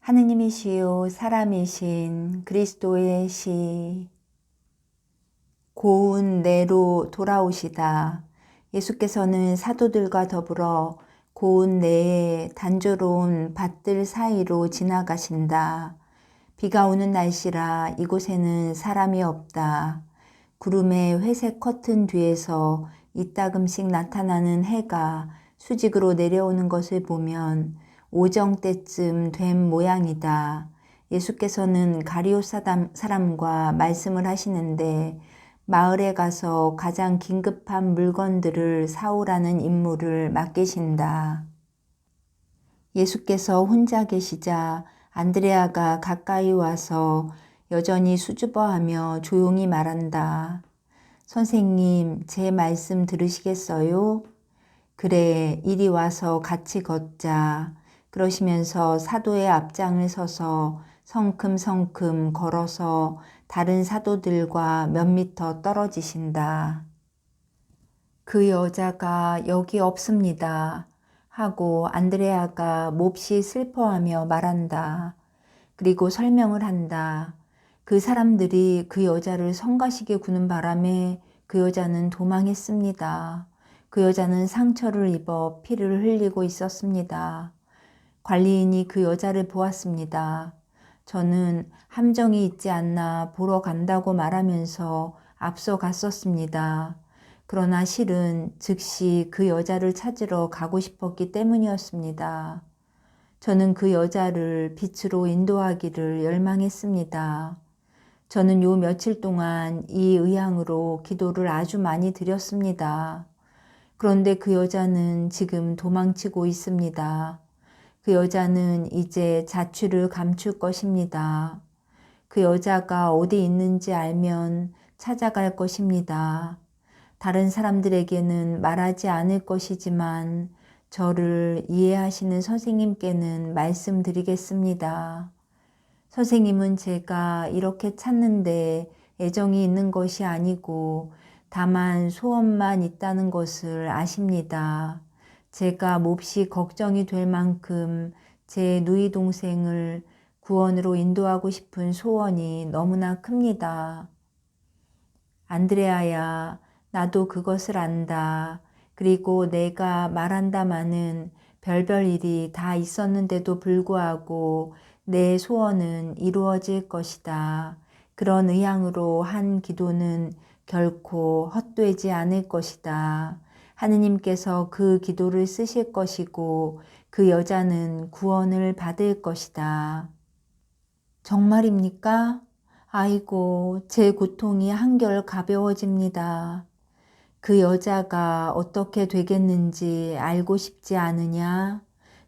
하느님이시요 사람이신 그리스도의 시. 고운 내로 돌아오시다. 예수께서는 사도들과 더불어 고운 내에 단조로운 밭들 사이로 지나가신다. 비가 오는 날씨라 이곳에는 사람이 없다. 구름의 회색 커튼 뒤에서 이따금씩 나타나는 해가 수직으로 내려오는 것을 보면 오정 때쯤 된 모양이다. 예수께서는 가룟 사람과 말씀을 하시는데 마을에 가서 가장 긴급한 물건들을 사오라는 임무를 맡기신다. 예수께서 혼자 계시자 안드레아가 가까이 와서 여전히 수줍어하며 조용히 말한다. 선생님, 제 말씀 들으시겠어요? 그래, 이리 와서 같이 걷자. 그러시면서 사도의 앞장을 서서 성큼성큼 걸어서 다른 사도들과 몇 미터 떨어지신다. 그 여자가 여기 없습니다. 하고 안드레아가 몹시 슬퍼하며 말한다. 그리고 설명을 한다. 그 사람들이 그 여자를 성가시게 구는 바람에 그 여자는 도망했습니다. 그 여자는 상처를 입어 피를 흘리고 있었습니다. 관리인이 그 여자를 보았습니다. 저는 함정이 있지 않나 보러 간다고 말하면서 앞서 갔었습니다. 그러나 실은 즉시 그 여자를 찾으러 가고 싶었기 때문이었습니다. 저는 그 여자를 빛으로 인도하기를 열망했습니다. 저는 요 며칠 동안 이 의향으로 기도를 아주 많이 드렸습니다. 그런데 그 여자는 지금 도망치고 있습니다. 그 여자는 이제 자취를 감출 것입니다. 그 여자가 어디 있는지 알면 찾아갈 것입니다. 다른 사람들에게는 말하지 않을 것이지만 저를 이해하시는 선생님께는 말씀드리겠습니다. 선생님은 제가 이렇게 찾는데 애정이 있는 것이 아니고 다만 소원만 있다는 것을 아십니다. 제가 몹시 걱정이 될 만큼 제 누이 동생을 구원으로 인도하고 싶은 소원이 너무나 큽니다. 안드레아야, 나도 그것을 안다. 그리고 내가 말한다마는 별별 일이 다 있었는데도 불구하고 내 소원은 이루어질 것이다. 그런 의향으로 한 기도는 결코 헛되지 않을 것이다. 하느님께서 그 기도를 쓰실 것이고 그 여자는 구원을 받을 것이다. 정말입니까? 아이고, 제 고통이 한결 가벼워집니다. 그 여자가 어떻게 되겠는지 알고 싶지 않으냐?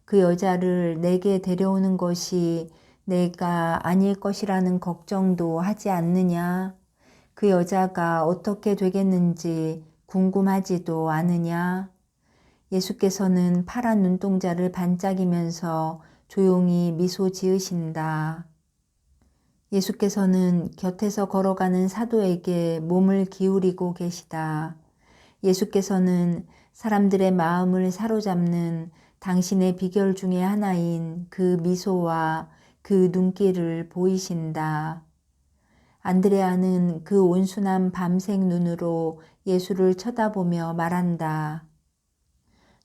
그 여자를 내게 데려오는 것이 내가 아닐 것이라는 걱정도 하지 않느냐? 그 여자가 어떻게 되겠는지 궁금하지도 않으냐? 예수께서는 파란 눈동자를 반짝이면서 조용히 미소 지으신다. 예수께서는 곁에서 걸어가는 사도에게 몸을 기울이고 계시다. 예수께서는 사람들의 마음을 사로잡는 당신의 비결 중에 하나인 그 미소와 그 눈길을 보이신다. 안드레아는 그 온순한 밤색 눈으로 예수를 쳐다보며 말한다.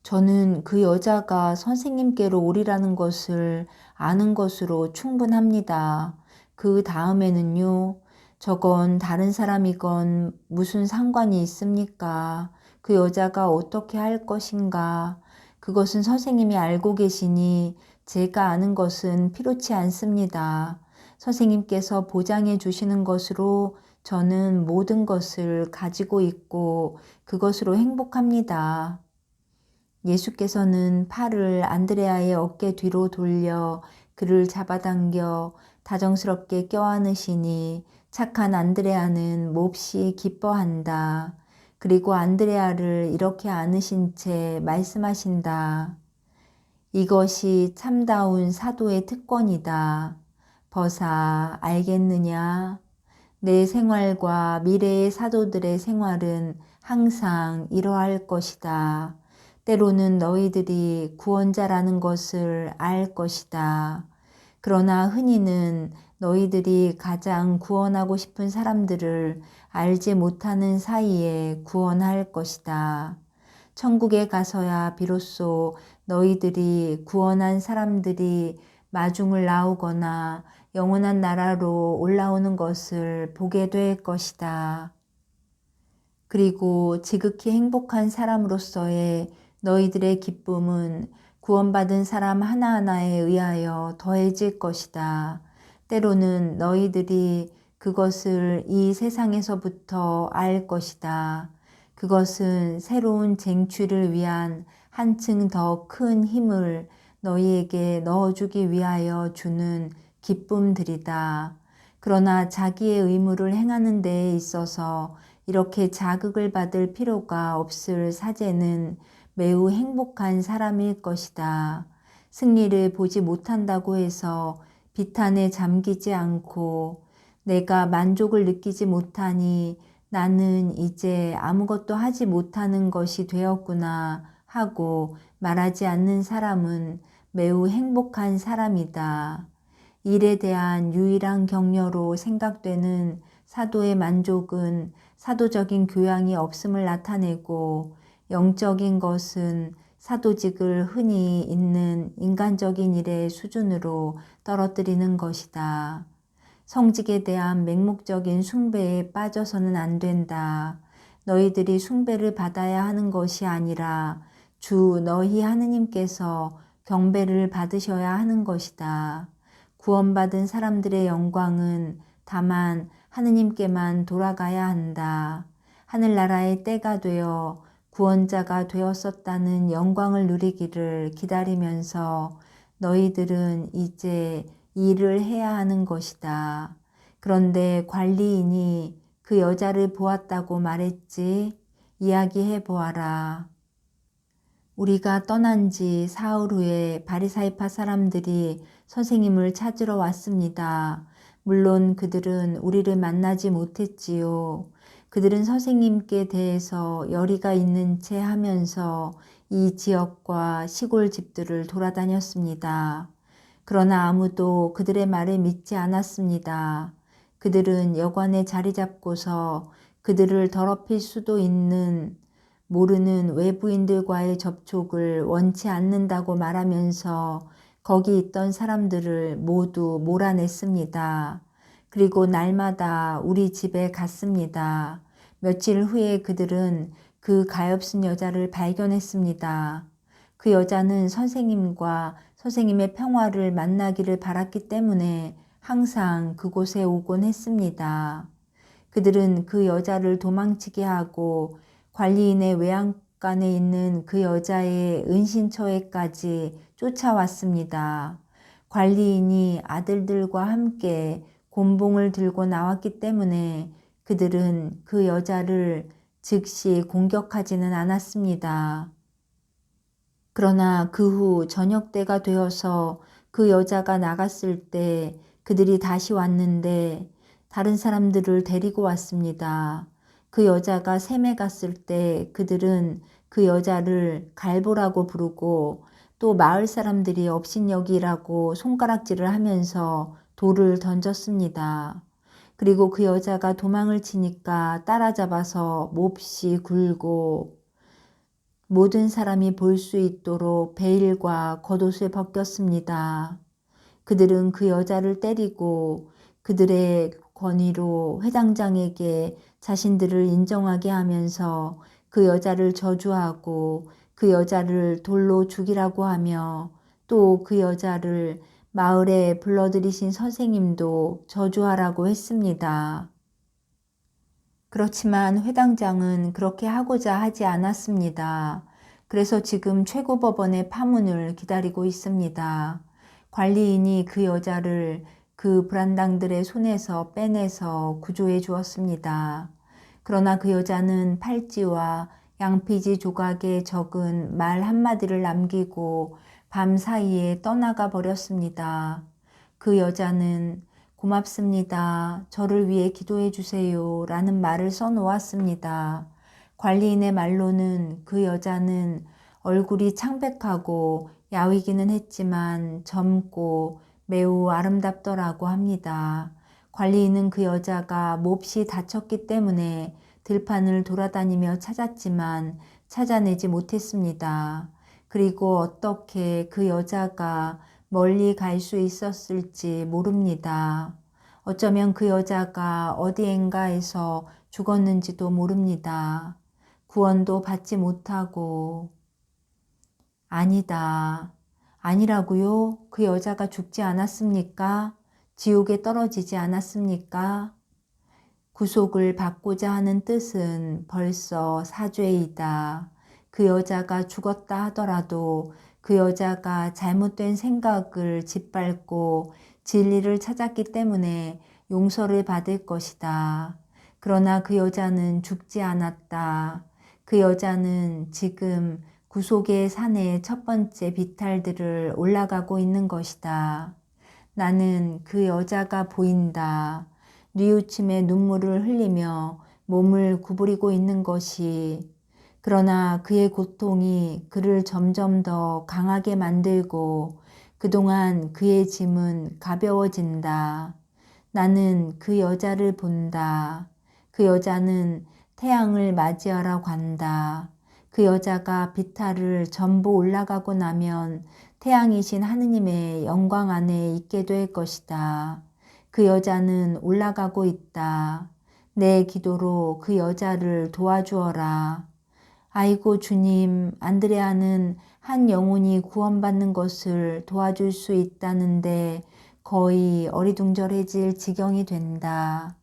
저는 그 여자가 선생님께로 오리라는 것을 아는 것으로 충분합니다. 그 다음에는요, 저건 다른 사람이건 무슨 상관이 있습니까? 그 여자가 어떻게 할 것인가? 그것은 선생님이 알고 계시니 제가 아는 것은 필요치 않습니다. 선생님께서 보장해 주시는 것으로 저는 모든 것을 가지고 있고 그것으로 행복합니다. 예수께서는 팔을 안드레아의 어깨 뒤로 돌려 그를 잡아당겨 다정스럽게 껴안으시니 착한 안드레아는 몹시 기뻐한다. 그리고 안드레아를 이렇게 안으신 채 말씀하신다. 이것이 참다운 사도의 특권이다. 벗아 알겠느냐? 내 생활과 미래의 사도들의 생활은 항상 이러할 것이다. 때로는 너희들이 구원자라는 것을 알 것이다. 그러나 흔히는 너희들이 가장 구원하고 싶은 사람들을 알지 못하는 사이에 구원할 것이다. 천국에 가서야 비로소 너희들이 구원한 사람들이 마중을 나오거나 영원한 나라로 올라오는 것을 보게 될 것이다. 그리고 지극히 행복한 사람으로서의 너희들의 기쁨은 구원받은 사람 하나하나에 의하여 더해질 것이다. 때로는 너희들이 그것을 이 세상에서부터 알 것이다. 그것은 새로운 쟁취를 위한 한층 더 큰 힘을 너희에게 넣어주기 위하여 주는 기쁨들이다. 그러나 자기의 의무를 행하는 데에 있어서 이렇게 자극을 받을 필요가 없을 사제는 매우 행복한 사람일 것이다. 승리를 보지 못한다고 해서 비탄에 잠기지 않고 내가 만족을 느끼지 못하니 나는 이제 아무것도 하지 못하는 것이 되었구나 하고 말하지 않는 사람은 매우 행복한 사람이다. 일에 대한 유일한 격려로 생각되는 사도의 만족은 사도적인 교양이 없음을 나타내고, 영적인 것은 사도직을 흔히 있는 인간적인 일의 수준으로 떨어뜨리는 것이다. 성직에 대한 맹목적인 숭배에 빠져서는 안 된다. 너희들이 숭배를 받아야 하는 것이 아니라 주 너희 하느님께서 경배를 받으셔야 하는 것이다. 구원받은 사람들의 영광은 다만 하느님께만 돌아가야 한다. 하늘나라의 때가 되어 구원자가 되었었다는 영광을 누리기를 기다리면서 너희들은 이제 일을 해야 하는 것이다. 그런데 관리인이 그 여자를 보았다고 말했지. 이야기해 보아라. 우리가 떠난 지 사흘 후에 바리사이파 사람들이 선생님을 찾으러 왔습니다. 물론 그들은 우리를 만나지 못했지요. 그들은 선생님께 대해서 열의가 있는 채 하면서 이 지역과 시골 집들을 돌아다녔습니다. 그러나 아무도 그들의 말을 믿지 않았습니다. 그들은 여관에 자리 잡고서 그들을 더럽힐 수도 있는 모르는 외부인들과의 접촉을 원치 않는다고 말하면서 거기 있던 사람들을 모두 몰아냈습니다. 그리고 날마다 우리 집에 갔습니다. 며칠 후에 그들은 그 가엾은 여자를 발견했습니다. 그 여자는 선생님과 선생님의 평화를 만나기를 바랐기 때문에 항상 그곳에 오곤 했습니다. 그들은 그 여자를 도망치게 하고 관리인의 외양간에 있는 그 여자의 은신처에까지 쫓아왔습니다. 관리인이 아들들과 함께 곤봉을 들고 나왔기 때문에 그들은 그 여자를 즉시 공격하지는 않았습니다. 그러나 그 후 저녁 때가 되어서 그 여자가 나갔을 때 그들이 다시 왔는데 다른 사람들을 데리고 왔습니다. 그 여자가 샘에 갔을 때 그들은 그 여자를 갈보라고 부르고 또 마을 사람들이 업신여기라고 손가락질을 하면서 돌을 던졌습니다. 그리고 그 여자가 도망을 치니까 따라잡아서 몹시 굴고 모든 사람이 볼 수 있도록 베일과 겉옷을 벗겼습니다. 그들은 그 여자를 때리고 그들의 권위로 회당장에게 자신들을 인정하게 하면서 그 여자를 저주하고 그 여자를 돌로 죽이라고 하며 또 그 여자를 마을에 불러들이신 선생님도 저주하라고 했습니다. 그렇지만 회당장은 그렇게 하고자 하지 않았습니다. 그래서 지금 최고법원의 파문을 기다리고 있습니다. 관리인이 그 여자를 그 불안당들의 손에서 빼내서 구조해 주었습니다. 그러나 그 여자는 팔찌와 양피지 조각에 적은 말 한마디를 남기고 밤 사이에 떠나가 버렸습니다. 그 여자는 고맙습니다. 저를 위해 기도해 주세요. 라는 말을 써놓았습니다. 관리인의 말로는 그 여자는 얼굴이 창백하고 야위기는 했지만 젊고 매우 아름답더라고 합니다. 관리인은 그 여자가 몹시 다쳤기 때문에 들판을 돌아다니며 찾았지만 찾아내지 못했습니다. 그리고 어떻게 그 여자가 멀리 갈 수 있었을지 모릅니다. 어쩌면 그 여자가 어디엔가에서 죽었는지도 모릅니다. 구원도 받지 못하고. 아니다. 아니라고요? 그 여자가 죽지 않았습니까? 지옥에 떨어지지 않았습니까? 구속을 받고자 하는 뜻은 벌써 사죄이다. 그 여자가 죽었다 하더라도 그 여자가 잘못된 생각을 짓밟고 진리를 찾았기 때문에 용서를 받을 것이다. 그러나 그 여자는 죽지 않았다. 그 여자는 지금 구속의 산의 첫 번째 비탈들을 올라가고 있는 것이다. 나는 그 여자가 보인다. 뉘우침에 눈물을 흘리며 몸을 구부리고 있는 것이. 그러나 그의 고통이 그를 점점 더 강하게 만들고 그동안 그의 짐은 가벼워진다. 나는 그 여자를 본다. 그 여자는 태양을 맞이하러 간다. 그 여자가 비탈을 전부 올라가고 나면 태양이신 하느님의 영광 안에 있게 될 것이다. 그 여자는 올라가고 있다. 내 기도로 그 여자를 도와주어라. 아이고 주님, 안드레아는 한 영혼이 구원받는 것을 도와줄 수 있다는데 거의 어리둥절해질 지경이 된다.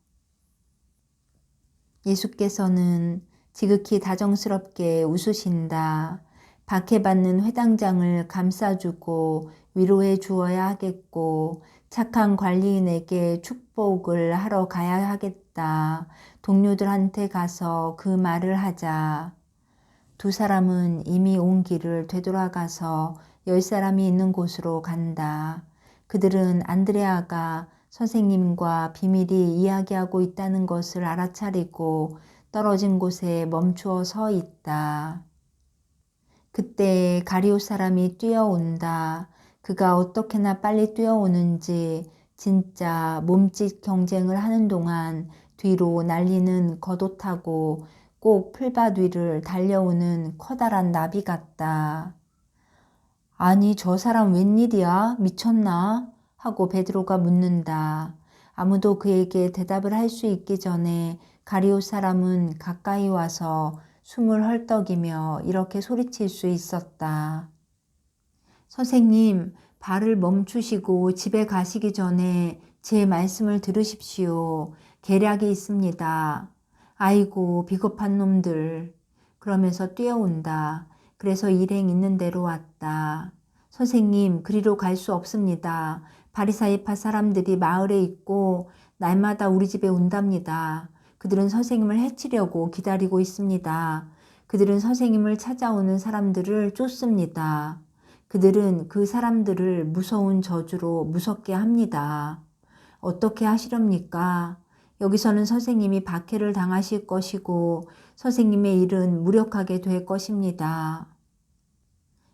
예수께서는 지극히 다정스럽게 웃으신다. 박해받는 회당장을 감싸주고 위로해 주어야 하겠고 착한 관리인에게 축복을 하러 가야 하겠다. 동료들한테 가서 그 말을 하자. 두 사람은 이미 온 길을 되돌아가서 10사람이 있는 곳으로 간다. 그들은 안드레아가 선생님과 비밀이 이야기하고 있다는 것을 알아차리고 떨어진 곳에 멈추어 서 있다. 그때 가리오 사람이 뛰어온다. 그가 어떻게나 빨리 뛰어오는지 진짜 몸짓 경쟁을 하는 동안 뒤로 날리는 겉옷하고 꼭 풀밭 위를 달려오는 커다란 나비 같다. 아니 저 사람 웬일이야? 미쳤나? 하고 베드로가 묻는다. 아무도 그에게 대답을 할 수 있기 전에 가리오 사람은 가까이 와서 숨을 헐떡이며 이렇게 소리칠 수 있었다. 선생님, 발을 멈추시고 집에 가시기 전에 제 말씀을 들으십시오. 계략이 있습니다. 아이고 비겁한 놈들. 그러면서 뛰어온다. 그래서 일행 있는 대로 왔다. 선생님, 그리로 갈 수 없습니다. 바리사이파 사람들이 마을에 있고 날마다 우리 집에 온답니다. 그들은 선생님을 해치려고 기다리고 있습니다. 그들은 선생님을 찾아오는 사람들을 쫓습니다. 그들은 그 사람들을 무서운 저주로 무섭게 합니다. 어떻게 하시렵니까? 여기서는 선생님이 박해를 당하실 것이고 선생님의 일은 무력하게 될 것입니다.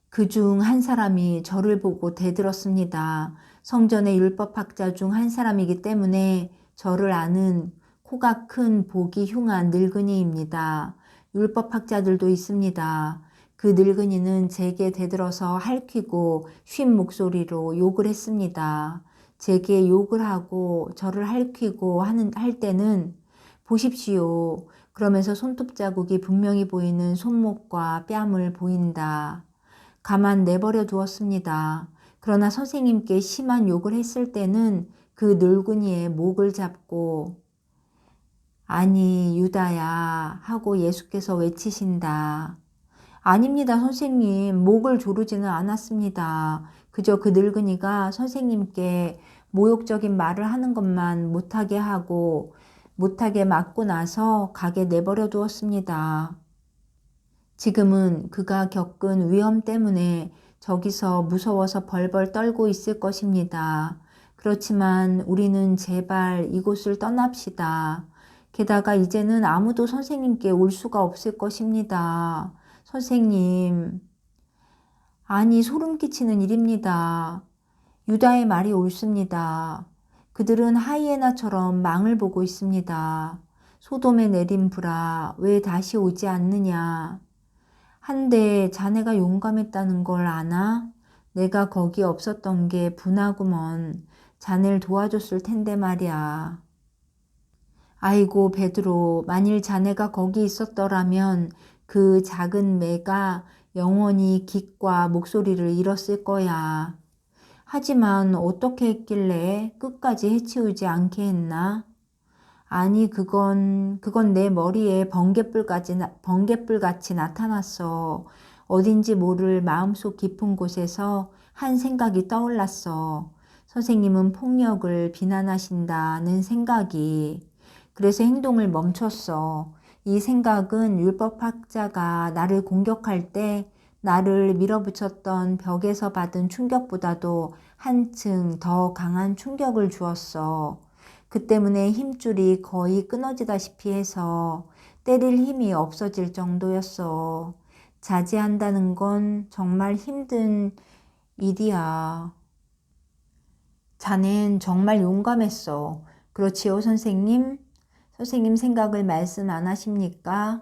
그중 한 사람이 저를 보고 대들었습니다. 성전의 율법학자 중 한 사람이기 때문에 저를 아는 코가 큰 복이 흉한 늙은이입니다. 율법학자들도 있습니다. 그 늙은이는 제게 대들어서 핥히고 쉰 목소리로 욕을 했습니다. 제게 욕을 하고 저를 핥히고 할 때는 보십시오. 그러면서 손톱 자국이 분명히 보이는 손목과 뺨을 보인다. 가만 내버려 두었습니다. 그러나 선생님께 심한 욕을 했을 때는 그 늙은이의 목을 잡고 아니 유다야 하고 예수께서 외치신다. 아닙니다 선생님. 목을 조르지는 않았습니다. 그저 그 늙은이가 선생님께 모욕적인 말을 하는 것만 못하게 하고 못하게 맞고 나서 가게 내버려 두었습니다. 지금은 그가 겪은 위험 때문에 저기서 무서워서 벌벌 떨고 있을 것입니다. 그렇지만 우리는 제발 이곳을 떠납시다. 게다가 이제는 아무도 선생님께 올 수가 없을 것입니다. 선생님, 아니 소름 끼치는 일입니다. 유다의 말이 옳습니다. 그들은 하이에나처럼 망을 보고 있습니다. 소돔에 내린 불아, 왜 다시 오지 않느냐? 한데 자네가 용감했다는 걸 아나? 내가 거기 없었던 게 분하구먼. 자네를 도와줬을 텐데 말이야. 아이고 베드로, 만일 자네가 거기 있었더라면 그 작은 매가 영원히 깃과 목소리를 잃었을 거야. 하지만 어떻게 했길래 끝까지 해치우지 않게 했나? 아니, 그건 내 머리에 번갯불같이 나타났어. 어딘지 모를 마음속 깊은 곳에서 한 생각이 떠올랐어. 선생님은 폭력을 비난하신다는 생각이. 그래서 행동을 멈췄어. 이 생각은 율법학자가 나를 공격할 때 나를 밀어붙였던 벽에서 받은 충격보다도 한층 더 강한 충격을 주었어. 그 때문에 힘줄이 거의 끊어지다시피 해서 때릴 힘이 없어질 정도였어. 자제한다는 건 정말 힘든 일이야. 자넨 정말 용감했어. 그렇지요, 선생님? 선생님 생각을 말씀 안 하십니까?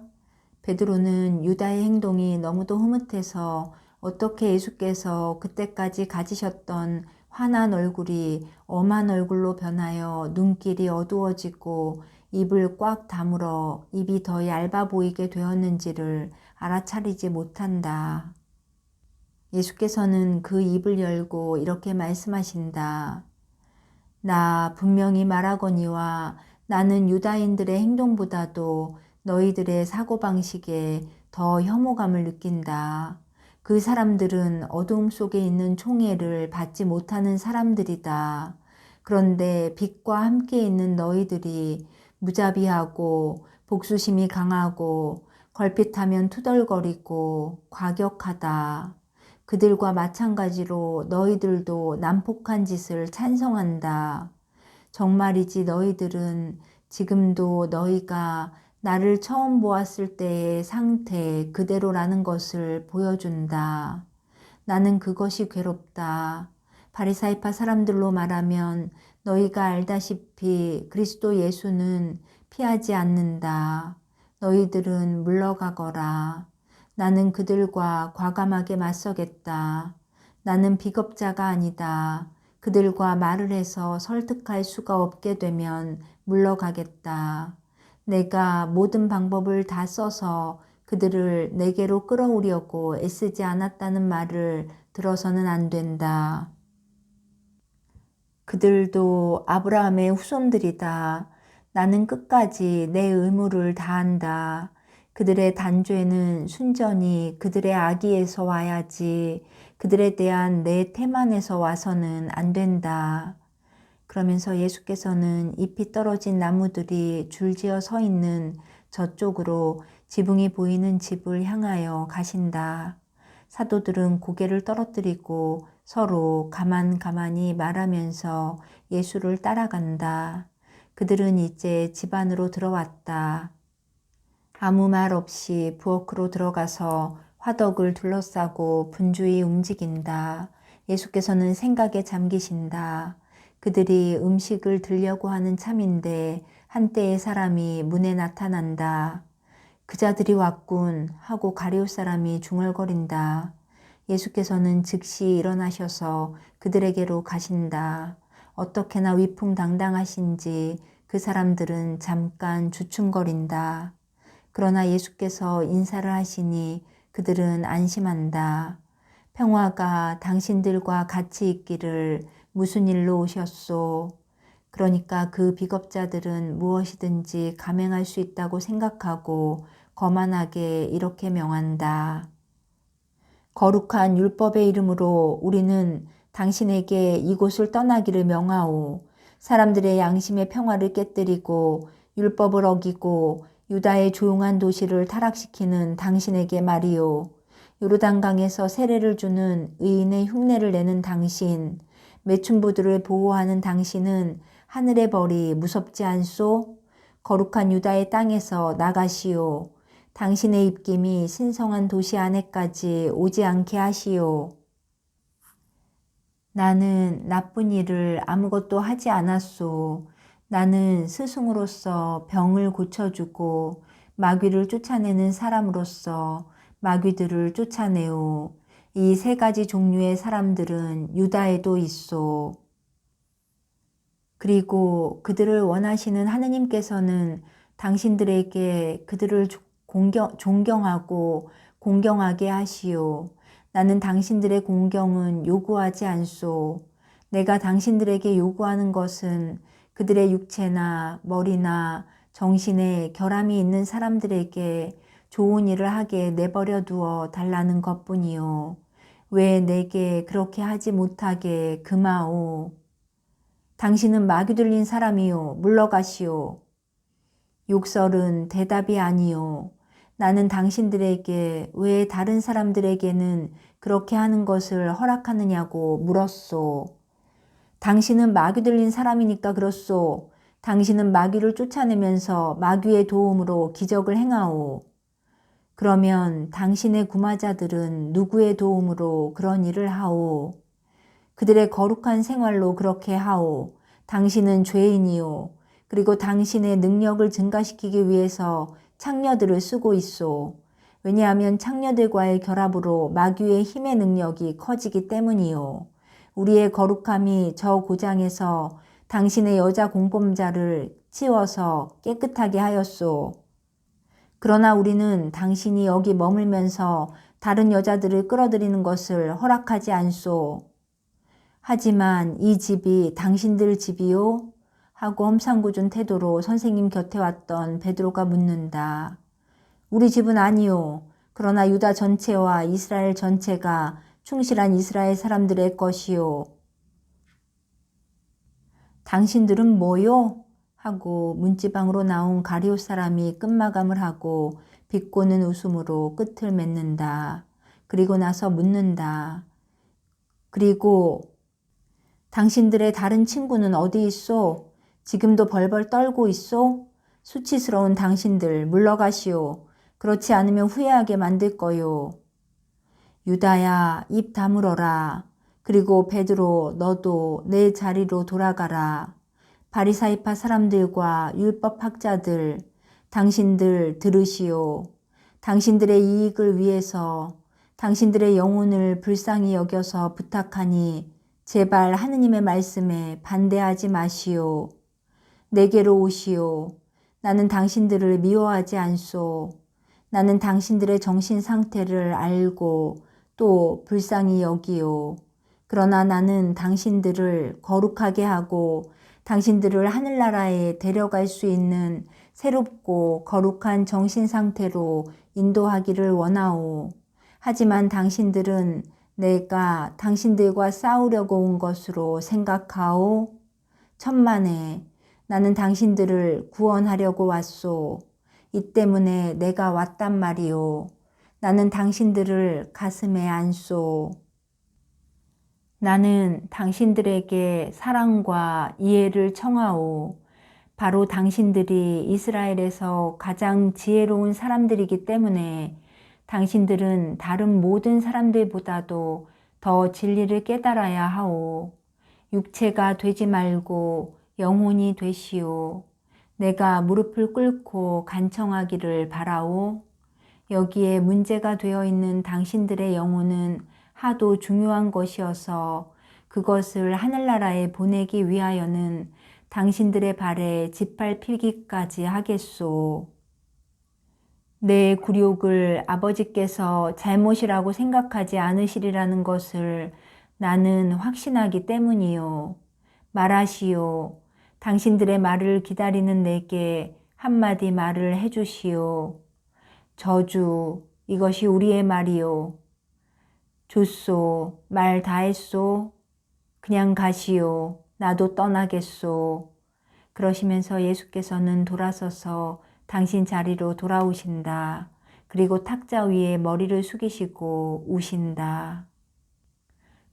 베드로는 유다의 행동이 너무도 흐뭇해서 어떻게 예수께서 그때까지 가지셨던 환한 얼굴이 엄한 얼굴로 변하여 눈길이 어두워지고 입을 꽉 다물어 입이 더 얇아 보이게 되었는지를 알아차리지 못한다. 예수께서는 그 입을 열고 이렇게 말씀하신다. 나 분명히 말하거니와 나는 유다인들의 행동보다도 너희들의 사고방식에 더 혐오감을 느낀다. 그 사람들은 어두움 속에 있는 총애를 받지 못하는 사람들이다. 그런데 빛과 함께 있는 너희들이 무자비하고 복수심이 강하고 걸핏하면 투덜거리고 과격하다. 그들과 마찬가지로 너희들도 난폭한 짓을 찬성한다. 정말이지 너희들은 지금도 너희가 나를 처음 보았을 때의 상태 그대로라는 것을 보여준다. 나는 그것이 괴롭다. 바리사이파 사람들로 말하면 너희가 알다시피 그리스도 예수는 피하지 않는다. 너희들은 물러가거라. 나는 그들과 과감하게 맞서겠다. 나는 비겁자가 아니다. 그들과 말을 해서 설득할 수가 없게 되면 물러가겠다. 내가 모든 방법을 다 써서 그들을 내게로 끌어오려고 애쓰지 않았다는 말을 들어서는 안 된다. 그들도 아브라함의 후손들이다. 나는 끝까지 내 의무를 다한다. 그들의 단죄는 순전히 그들의 악의에서 와야지 그들에 대한 내 태만에서 와서는 안 된다. 그러면서 예수께서는 잎이 떨어진 나무들이 줄지어 서 있는 저쪽으로 지붕이 보이는 집을 향하여 가신다. 사도들은 고개를 떨어뜨리고 서로 가만가만히 말하면서 예수를 따라간다. 그들은 이제 집 안으로 들어왔다. 아무 말 없이 부엌으로 들어가서 화덕을 둘러싸고 분주히 움직인다. 예수께서는 생각에 잠기신다. 그들이 음식을 들려고 하는 참인데 한때의 사람이 문에 나타난다. 그자들이 왔군 하고 가룟 사람이 중얼거린다. 예수께서는 즉시 일어나셔서 그들에게로 가신다. 어떻게나 위풍당당하신지 그 사람들은 잠깐 주춤거린다. 그러나 예수께서 인사를 하시니 그들은 안심한다. 평화가 당신들과 같이 있기를 무슨 일로 오셨소? 그러니까 그 비겁자들은 무엇이든지 감행할 수 있다고 생각하고 거만하게 이렇게 명한다. 거룩한 율법의 이름으로 우리는 당신에게 이곳을 떠나기를 명하오. 사람들의 양심의 평화를 깨뜨리고 율법을 어기고 유다의 조용한 도시를 타락시키는 당신에게 말이오. 요르단강에서 세례를 주는 의인의 흉내를 내는 당신, 매춘부들을 보호하는 당신은 하늘의 벌이 무섭지 않소? 거룩한 유다의 땅에서 나가시오. 당신의 입김이 신성한 도시 안에까지 오지 않게 하시오. 나는 나쁜 일을 아무것도 하지 않았소. 나는 스승으로서 병을 고쳐주고 마귀를 쫓아내는 사람으로서 마귀들을 쫓아내오. 이 세 가지 종류의 사람들은 유다에도 있소. 그리고 그들을 원하시는 하느님께서는 당신들에게 그들을 존경하고 공경하게 하시오. 나는 당신들의 공경은 요구하지 않소. 내가 당신들에게 요구하는 것은 그들의 육체나 머리나 정신에 결함이 있는 사람들에게 좋은 일을 하게 내버려 두어 달라는 것뿐이요. 왜 내게 그렇게 하지 못하게 금하오. 당신은 마귀 들린 사람이요. 물러가시오. 욕설은 대답이 아니요. 나는 당신들에게 왜 다른 사람들에게는 그렇게 하는 것을 허락하느냐고 물었소. 당신은 마귀 들린 사람이니까 그렇소. 당신은 마귀를 쫓아내면서 마귀의 도움으로 기적을 행하오. 그러면 당신의 구마자들은 누구의 도움으로 그런 일을 하오? 그들의 거룩한 생활로 그렇게 하오. 당신은 죄인이요. 그리고 당신의 능력을 증가시키기 위해서 창녀들을 쓰고 있소. 왜냐하면 창녀들과의 결합으로 마귀의 힘의 능력이 커지기 때문이요. 우리의 거룩함이 저 고장에서 당신의 여자 공범자를 치워서 깨끗하게 하였소. 그러나 우리는 당신이 여기 머물면서 다른 여자들을 끌어들이는 것을 허락하지 않소. 하지만 이 집이 당신들 집이요? 하고 험상궂은 태도로 선생님 곁에 왔던 베드로가 묻는다. 우리 집은 아니요. 그러나 유다 전체와 이스라엘 전체가 충실한 이스라엘 사람들의 것이요. 당신들은 뭐요? 하고 문지방으로 나온 가룟 사람이 끝마감을 하고 비꼬는 웃음으로 끝을 맺는다. 그리고 나서 묻는다. 그리고 당신들의 다른 친구는 어디 있소? 지금도 벌벌 떨고 있소? 수치스러운 당신들 물러가시오. 그렇지 않으면 후회하게 만들 거요. 유다야, 입 다물어라. 그리고 베드로, 너도 내 자리로 돌아가라. 바리사이파 사람들과 율법학자들, 당신들 들으시오. 당신들의 이익을 위해서 당신들의 영혼을 불쌍히 여겨서 부탁하니 제발 하느님의 말씀에 반대하지 마시오. 내게로 오시오. 나는 당신들을 미워하지 않소. 나는 당신들의 정신 상태를 알고 또 불쌍히 여기오. 그러나 나는 당신들을 거룩하게 하고 당신들을 하늘나라에 데려갈 수 있는 새롭고 거룩한 정신 상태로 인도하기를 원하오. 하지만 당신들은 내가 당신들과 싸우려고 온 것으로 생각하오. 천만에 나는 당신들을 구원하려고 왔소. 이 때문에 내가 왔단 말이오. 나는 당신들을 가슴에 안소. 나는 당신들에게 사랑과 이해를 청하오. 바로 당신들이 이스라엘에서 가장 지혜로운 사람들이기 때문에 당신들은 다른 모든 사람들보다도 더 진리를 깨달아야 하오. 육체가 되지 말고 영혼이 되시오. 내가 무릎을 꿇고 간청하기를 바라오. 여기에 문제가 되어 있는 당신들의 영혼은 하도 중요한 것이어서 그것을 하늘나라에 보내기 위하여는 당신들의 발에 짓밟히기까지 하겠소. 내 굴욕을 아버지께서 잘못이라고 생각하지 않으시리라는 것을 나는 확신하기 때문이요. 말하시오. 당신들의 말을 기다리는 내게 한마디 말을 해주시오. 저주, 이것이 우리의 말이요. 좋소, 말 다했소. 그냥 가시오. 나도 떠나겠소. 그러시면서 예수께서는 돌아서서 당신 자리로 돌아오신다. 그리고 탁자 위에 머리를 숙이시고 우신다.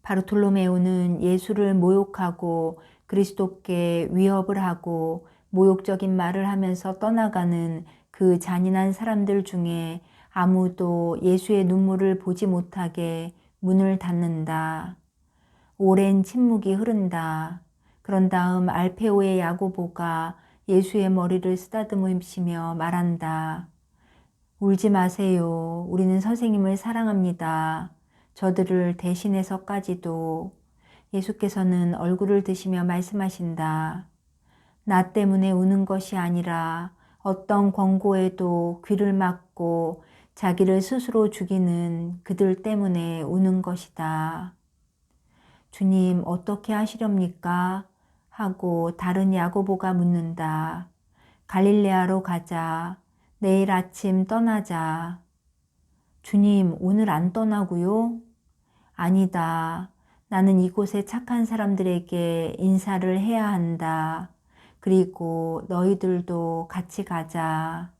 바르톨로메오는 예수를 모욕하고 그리스도께 위협을 하고 모욕적인 말을 하면서 떠나가는 그 잔인한 사람들 중에 아무도 예수의 눈물을 보지 못하게 문을 닫는다. 오랜 침묵이 흐른다. 그런 다음 알페오의 야고보가 예수의 머리를 쓰다듬으시며 말한다. 울지 마세요. 우리는 선생님을 사랑합니다. 저들을 대신해서까지도. 예수께서는 얼굴을 드시며 말씀하신다. 나 때문에 우는 것이 아니라 어떤 권고에도 귀를 막고 자기를 스스로 죽이는 그들 때문에 우는 것이다. 주님, 어떻게 하시렵니까? 하고 다른 야고보가 묻는다. 갈릴레아로 가자. 내일 아침 떠나자. 주님, 오늘 안 떠나고요? 아니다. 나는 이곳에 착한 사람들에게 인사를 해야 한다. 그리고 너희들도 같이 가자.